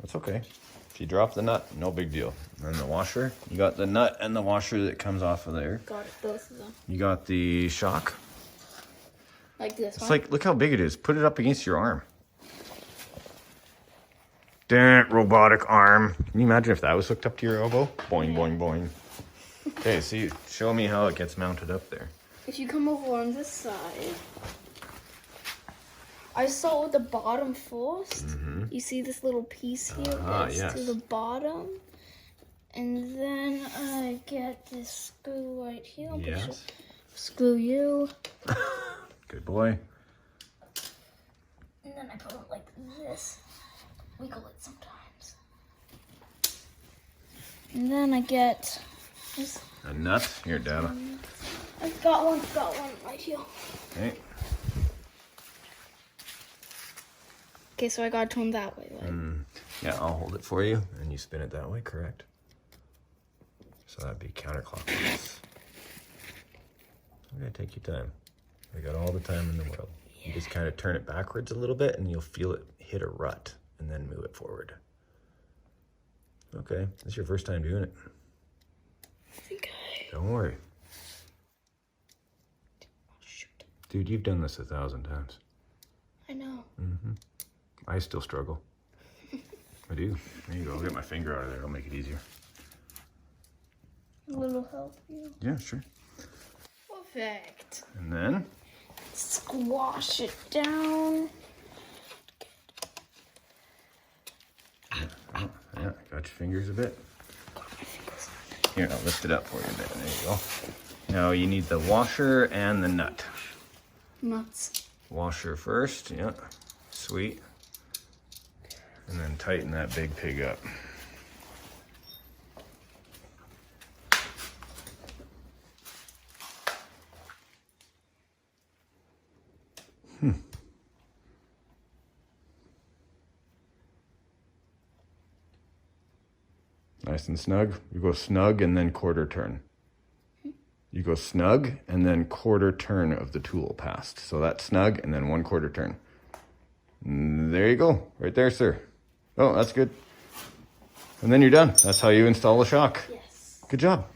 That's okay. If you drop the nut, no big deal. And then the washer, you got the nut and the washer that comes off of there. Got it, both of them. You got the shock. Like this It's one? like, look how big it is. Put it up against your arm. Damn, robotic arm. Can you imagine if that was hooked up to your elbow? Boing, boing, boing. Okay, see, show me how it gets mounted up there. If you come over on this side, I saw with the bottom first. You see this little piece here that's to the bottom. And then I get this screw right here. Yes. Screw you. Good boy. And then I put it like this. Wiggle it sometimes. And then I get this. A nut. Here, Dada. I've got one right here. Okay. Okay, so I gotta turn that way. Right? Yeah, I'll hold it for you, and you spin it that way, correct? So that'd be counterclockwise. Okay, take your time. We got all the time in the world. You just kind of turn it backwards a little bit, and you'll feel it hit a rut, and then move it forward. Okay, this is your first time doing it. Okay. Don't worry. Oh, shoot. Dude, you've done this 1,000 times. I know. I still struggle. I do. There you go. I'll get my finger out of there. It'll make it easier. A little help you. Yeah, sure. Perfect. And then? Squash it down. Yeah, got your fingers a bit. Here, I'll lift it up for you a bit. There you go. Now you need the washer and the nut. Nuts. Washer first, yeah. Sweet. And then tighten that big pig up. Nice and snug. You go snug and then quarter turn. You go snug and then quarter turn of the tool passed. So that's snug and then 1/4 turn. And there you go. Right there, sir. Oh, that's good. And then you're done. That's how you install a shock. Yes. Good job.